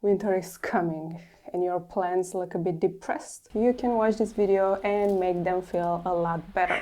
winter is coming and your plants look a bit depressed, you can watch this video and make them feel a lot better.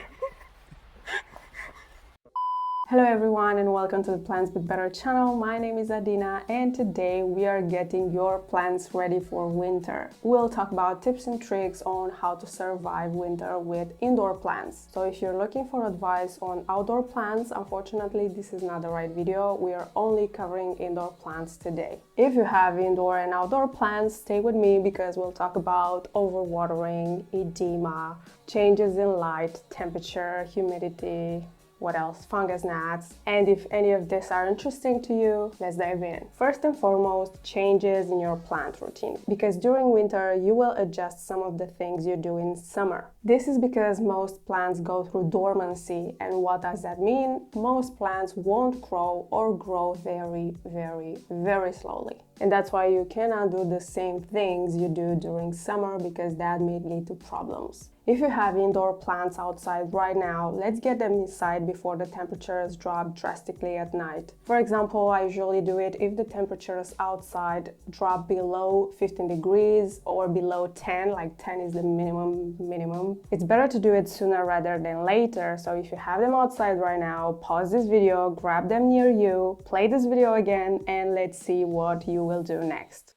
Hello everyone and welcome to the Plants But Better channel. My name is Adina and today we are getting your plants ready for winter. We'll talk about tips and tricks on how to survive winter with indoor plants. So if you're looking for advice on outdoor plants, unfortunately this is not the right video. We are only covering indoor plants today. If you have indoor and outdoor plants, stay with me because we'll talk about overwatering, edema, changes in light, temperature, humidity, what else? Fungus, gnats. And if any of this are interesting to you, let's dive in. First and foremost, changes in your plant routine. Because during winter, you will adjust some of the things you do in summer. This is because most plants go through dormancy. And what does that mean? Most plants won't grow or grow very, very slowly. And that's why you cannot do the same things you do during summer because that may lead to problems. If you have indoor plants outside right now, let's get them inside before the temperatures drop drastically at night. For example, I usually do it if the temperatures outside drop below 15 degrees or below 10, like 10 is the minimum. It's better to do it sooner rather than later. So if you have them outside right now, pause this video, grab them near you, play this video again, and let's see what you will do next.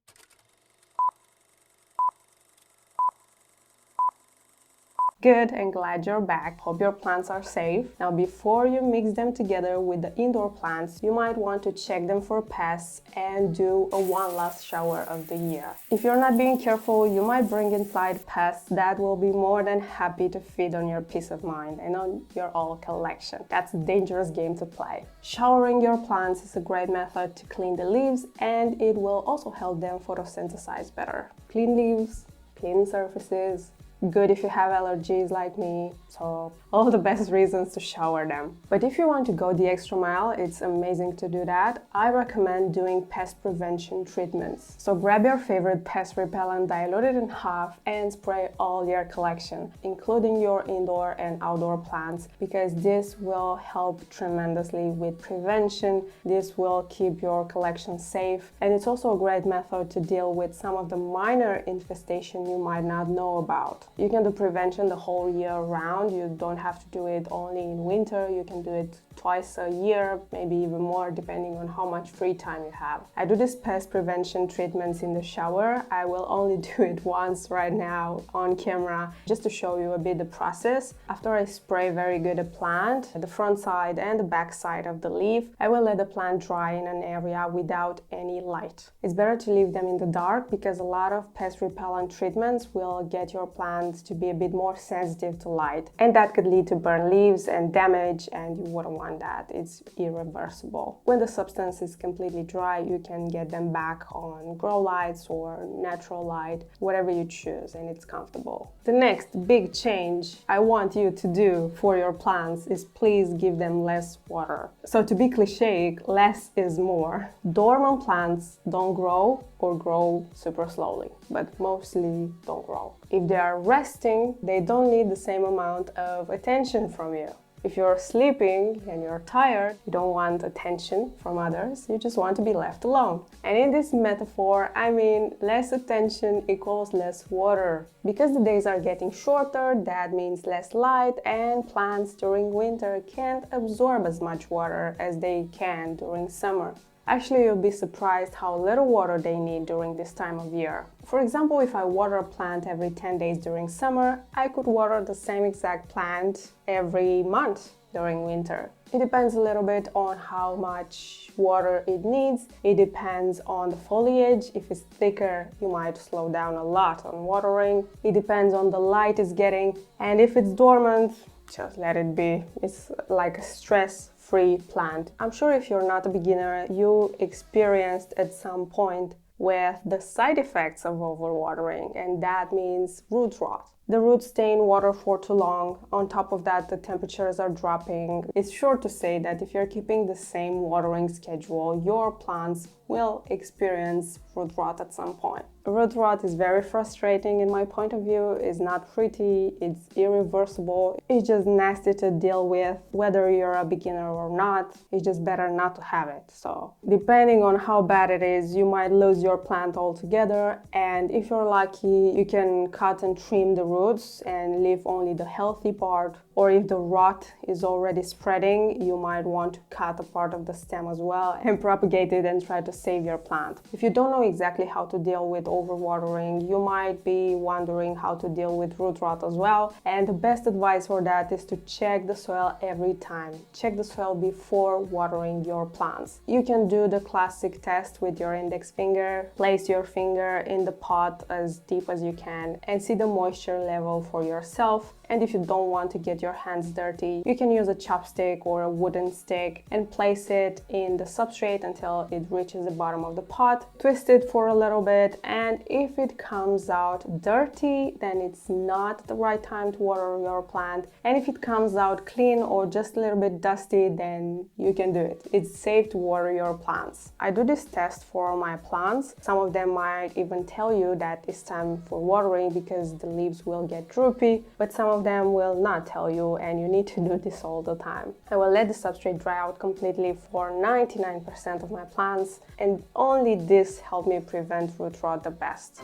Good, and glad you're back. Hope your plants are safe. Now, before you mix them together with the indoor plants, you might want to check them for pests and do a one last shower of the year. If you're not being careful, you might bring inside pests that will be more than happy to feed on your peace of mind and on your all collection. That's a dangerous game to play. Showering your plants is a great method to clean the leaves, and it will also help them photosynthesize better. Clean leaves, clean surfaces. Good if you have allergies like me, so all the best reasons to shower them. But if you want to go the extra mile, it's amazing to do that. I recommend doing pest prevention treatments. So grab your favorite pest repellent, dilute it in half, and spray all your collection, including your indoor and outdoor plants, because this will help tremendously with prevention. This will keep your collection safe, and it's also a great method to deal with some of the minor infestation you might not know about. You can do prevention the whole year round. You don't have to do it only in winter. You can do it twice a year, maybe even more, depending on how much free time you have. I do this pest prevention treatments in the shower. I will only do it once right now on camera, just to show you a bit the process. After I spray very good a plant, the front side and the back side of the leaf, I will let the plant dry in an area without any light. It's better to leave them in the dark because a lot of pest repellent treatments will get your plants to be a bit more sensitive to light, and that could lead to burn leaves and damage, and you wouldn't want that. It's irreversible. When the substance is completely dry, you can get them back on grow lights or natural light, whatever you choose, and it's comfortable. The next big change I want you to do for your plants is please give them less water. So to be cliche, less is more. Dormant plants don't grow or grow super slowly, but mostly don't grow. If they are resting, they don't need the same amount of attention from you. If you're sleeping and you're tired, you don't want attention from others, you just want to be left alone. And in this metaphor, I mean less attention equals less water. Because the days are getting shorter, that means less light, and plants during winter can't absorb as much water as they can during summer. Actually, you'll be surprised how little water they need during this time of year. For example, if I water a plant every 10 days during summer, I could water the same exact plant every month during winter. It depends a little bit on how much water it needs. It depends on the foliage. If it's thicker, you might slow down a lot on watering. It depends on the light it's getting. And if it's dormant, just let it be. It's like a stress-free plant. I'm sure if you're not a beginner, you experienced at some point with the side effects of overwatering, and that means root rot. The roots stay in water for too long. On top of that, the temperatures are dropping. It's sure to say that if you're keeping the same watering schedule, your plants will experience root rot at some point. Root rot is very frustrating in my point of view. It's not pretty, it's irreversible, it's just nasty to deal with. Whether you're a beginner or not, it's just better not to have it. So depending on how bad it is, you might lose your plant altogether, and if you're lucky, you can cut and trim the roots and leave only the healthy part. Or if the rot is already spreading, you might want to cut a part of the stem as well and propagate it and try to save your plant. If you don't know exactly how to deal with overwatering, you might be wondering how to deal with root rot as well. And the best advice for that is to check the soil every time. Check the soil before watering your plants. You can do the classic test with your index finger. Place your finger in the pot as deep as you can and see the moisture level for yourself. And if you don't want to get your hands dirty, you can use a chopstick or a wooden stick and place it in the substrate until it reaches the bottom of the pot. Twist it for a little bit, and if it comes out dirty, then it's not the right time to water your plant. And if it comes out clean or just a little bit dusty, then you can do it. It's safe to water your plants. I do this test for my plants. Some of them might even tell you that it's time for watering because the leaves will get droopy, but some of them will not tell you, and you need to do this all the time. I will let the substrate dry out completely for 99% of my plants, and only this helped me prevent root rot the best.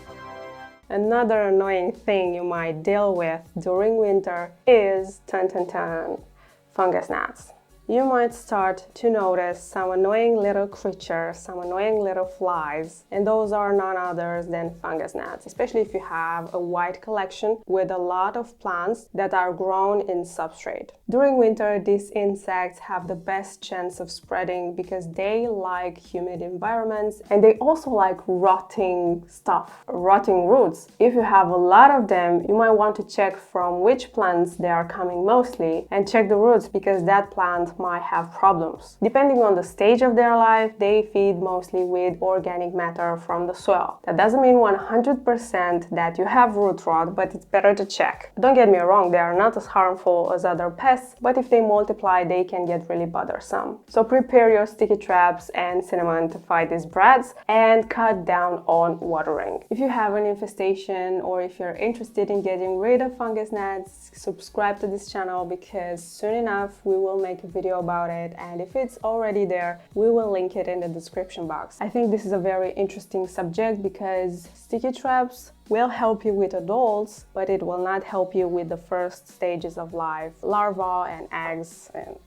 Another annoying thing you might deal with during winter is fungus gnats. You might start to notice some annoying little creatures, some annoying little flies, and those are none others than fungus gnats, especially if you have a wide collection with a lot of plants that are grown in substrate. During winter, these insects have the best chance of spreading because they like humid environments, and they also like rotting stuff, rotting roots. If you have a lot of them, you might want to check from which plants they are coming mostly and check the roots because that plant might have problems. Depending on the stage of their life, they feed mostly with organic matter from the soil. That doesn't mean 100% that you have root rot, but it's better to check. Don't get me wrong, they are not as harmful as other pests, but if they multiply, they can get really bothersome. So prepare your sticky traps and cinnamon to fight these brats and cut down on watering. If you have an infestation or if you're interested in getting rid of fungus gnats, subscribe to this channel because soon enough we will make a video about it, and if it's already there, we will link it in the description box. I think this is a very interesting subject because sticky traps will help you with adults, but it will not help you with the first stages of life, larvae and eggs and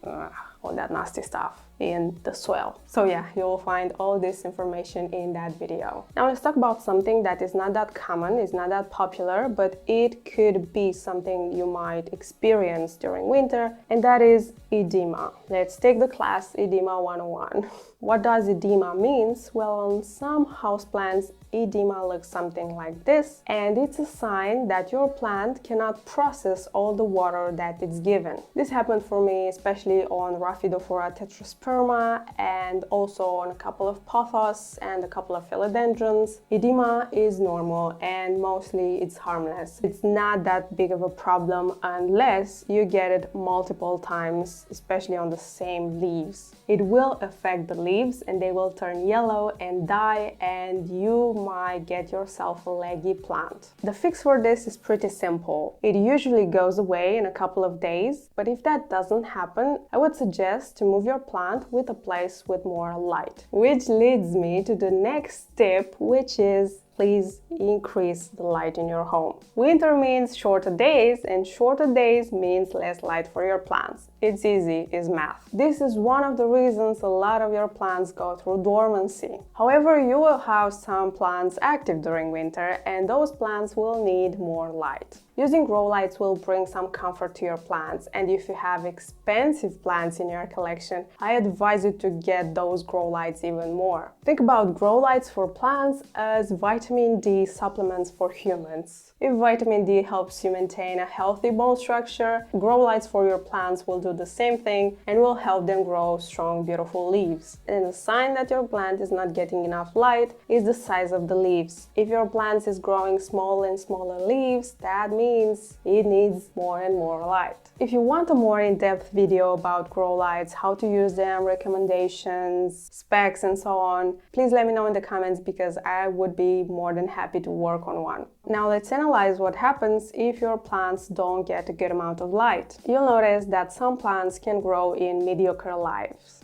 all that nasty stuff in the soil. So yeah, you will find all this information in that video. Now let's talk about something that is not that common, is not that popular, but it could be something you might experience during winter, and that is edema. Let's take the class Edema 101. What does edema means? Well, on some houseplants, edema looks something like this, and it's a sign that your plant cannot process all the water that it's given. This happened for me especially on Rhaphidophora tetrasperma and also on a couple of pothos and a couple of philodendrons. Edema is normal and mostly it's harmless. It's not that big of a problem unless you get it multiple times, especially on the same leaves. It will affect the leaves and they will turn yellow and die, and you might get yourself a leggy plant. The fix for this is pretty simple. It usually goes away in a couple of days, but if that doesn't happen, I would suggest to move your plant with a place with more light. Which leads me to the next tip, which is please increase the light in your home. Winter means shorter days, and shorter days means less light for your plants. It's easy, it's math. This is one of the reasons a lot of your plants go through dormancy. However, you will have some plants active during winter, and those plants will need more light. Using grow lights will bring some comfort to your plants, and if you have expensive plants in your collection, I advise you to get those grow lights even more. Think about grow lights for plants as vitamin D supplements for humans. If vitamin D helps you maintain a healthy bone structure, grow lights for your plants will do the same thing and will help them grow strong, beautiful leaves. And a sign that your plant is not getting enough light is the size of the leaves. If your plant is growing small and smaller leaves, that means means it needs more and more light. If you want a more in-depth video about grow lights, how to use them, recommendations, specs and so on, please let me know in the comments because I would be more than happy to work on one. Now let's analyze what happens if your plants don't get a good amount of light. You'll notice that some plants can grow in mediocre lights.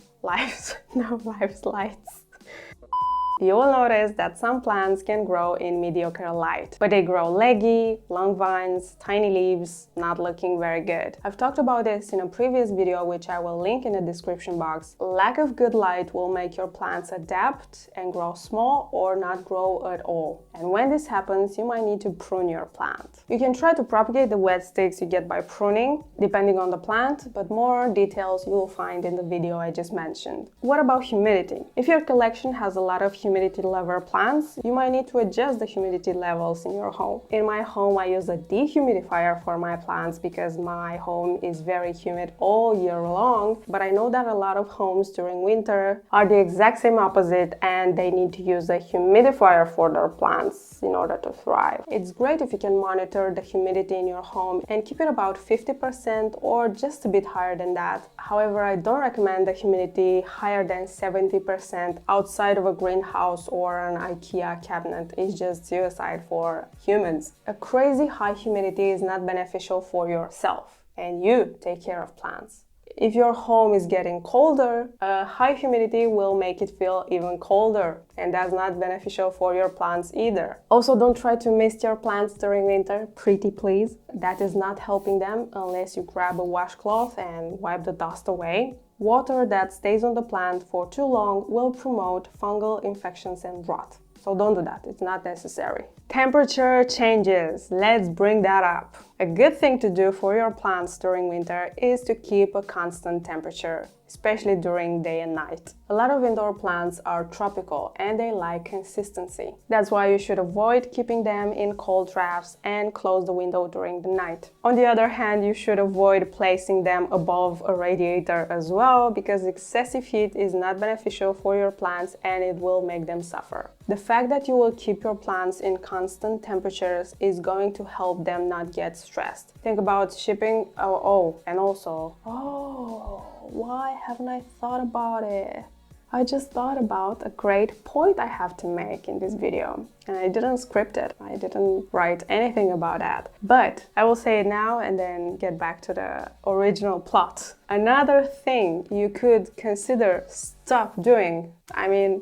You will notice that some plants can grow in mediocre light, but they grow leggy, long vines, tiny leaves, not looking very good. I've talked about this in a previous video, which I will link in the description box. Lack of good light will make your plants adapt and grow small or not grow at all. And when this happens, you might need to prune your plant. You can try to propagate the wet sticks you get by pruning, depending on the plant, but more details you will find in the video I just mentioned. What about humidity? If your collection has a lot of humidity lover plants, you might need to adjust the humidity levels in your home. In my home, I use a dehumidifier for my plants because my home is very humid all year long, but I know that a lot of homes during winter are the exact same opposite and they need to use a humidifier for their plants in order to thrive. It's great if you can monitor the humidity in your home and keep it about 50% or just a bit higher than that. However, I don't recommend the humidity higher than 70% outside of a greenhouse or an IKEA cabinet. It's just suicide for humans. A crazy high humidity is not beneficial for yourself, and you take care of plants. If your home is getting colder, a high humidity will make it feel even colder, and that's not beneficial for your plants either. Also, don't try to mist your plants during winter, pretty please. That is not helping them unless you grab a washcloth and wipe the dust away. Water that stays on the plant for too long will promote fungal infections and rot. So don't do that, it's not necessary. Temperature changes, let's bring that up. A good thing to do for your plants during winter is to keep a constant temperature, especially during day and night. A lot of indoor plants are tropical and they like consistency. That's why you should avoid keeping them in cold drafts and close the window during the night. On the other hand, you should avoid placing them above a radiator as well because excessive heat is not beneficial for your plants and it will make them suffer. The fact that you will keep your plants in constant temperatures is going to help them not get stressed. Think about shipping. And also, why haven't I thought about it? I just thought about a great point I have to make in this video, and I didn't script it. I didn't write anything about that, but I will say it now and then get back to the original plot. Another thing you could consider stop doing,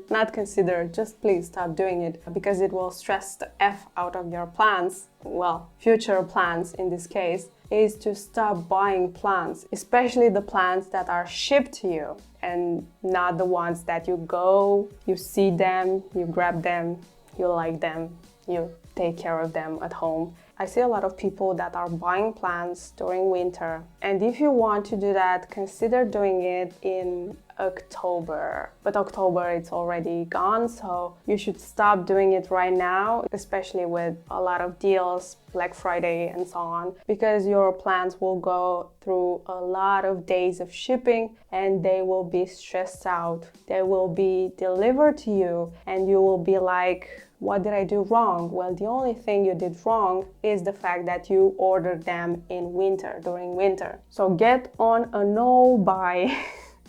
not consider, just please stop doing it because it will stress the F out of your plants, well, future plants in this case, is to stop buying plants, especially the plants that are shipped to you and not the ones that you go, you see them, you grab them, you like them, you take care of them at home. I see a lot of people that are buying plants during winter, and if you want to do that, consider doing it in October. But October, it's already gone, so you should stop doing it right now, especially with a lot of deals, Black Friday and so on, because your plants will go through a lot of days of shipping and they will be stressed out. They will be delivered to you and you will be like, what did I do wrong? Well, the only thing you did wrong is the fact that you ordered them in winter, during winter. So get on a no buy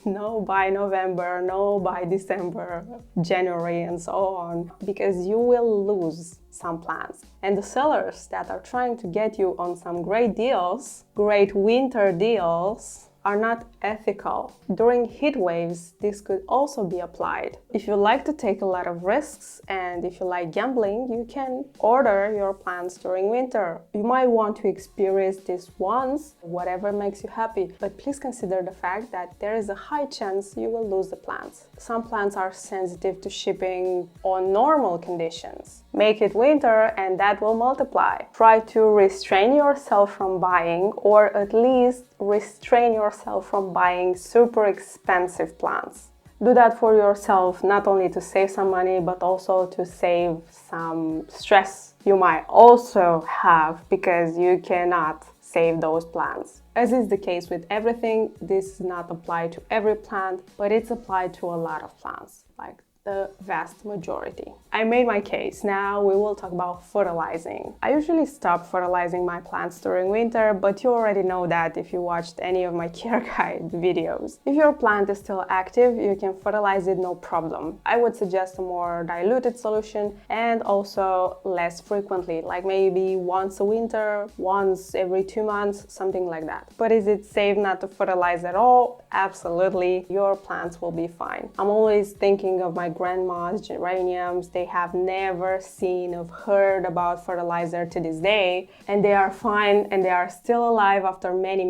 no by November, no by December, January and so on, because you will lose some plants. And the sellers that are trying to get you on some great deals, great winter deals, are not ethical. During heat waves, this could also be applied. If you like to take a lot of risks and if you like gambling, you can order your plants during winter. You might want to experience this once, whatever makes you happy, but please consider the fact that there is a high chance you will lose the plants. Some plants are sensitive to shipping on normal conditions. Make it winter and that will multiply. Try to restrain yourself from buying, or at least restrain yourself from buying super expensive plants. Do that for yourself, not only to save some money, but also to save some stress you might also have because you cannot save those plants. As is the case with everything, this is not applied to every plant, but it's applied to a lot of plants. Like the vast majority. I made my case. Now we will talk about fertilizing. I usually stop fertilizing my plants during winter, but you already know that if you watched any of my care guide videos. If your plant is still active, you can fertilize it no problem. I would suggest a more diluted solution and also less frequently, like maybe once a winter, once every 2 months, something like that. But is it safe not to fertilize at all? Absolutely. Your plants will be fine. I'm always thinking of my grandma's geraniums. They have never seen or heard about fertilizer to this day, and they are fine and they are still alive after many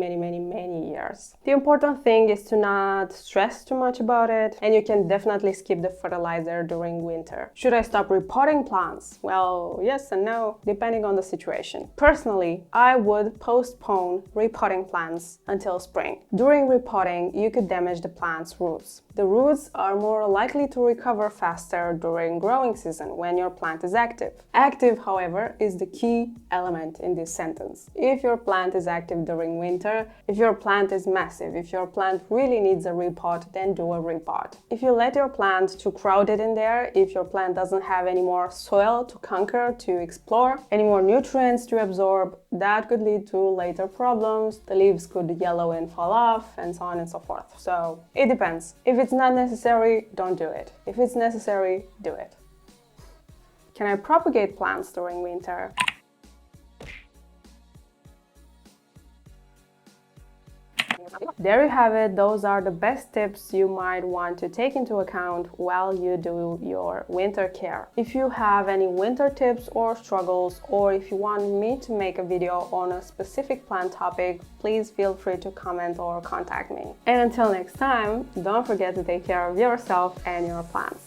years. The important thing is to not stress too much about it, and you can definitely skip the fertilizer during winter. Should I stop repotting plants? Well, yes and no, depending on the situation. Personally, I would postpone repotting plants until spring. During repotting, you could damage the plant's roots. The roots are more likely to recover faster during growing season when your plant is active. Active, however, is the key element in this sentence. If your plant is active during winter, if your plant is massive, if your plant really needs a repot, then do a repot. If you let your plant too crowded in there, if your plant doesn't have any more soil to conquer, to explore, any more nutrients to absorb, that could lead to later problems. The leaves could yellow and fall off, and so on and so forth. So it depends. If it's not necessary, don't do it. If it's necessary, do it. Can I propagate plants during winter? There you have it. Those are the best tips you might want to take into account while you do your winter care. If you have any winter tips or struggles, or if you want me to make a video on a specific plant topic, please feel free to comment or contact me. And until next time, don't forget to take care of yourself and your plants.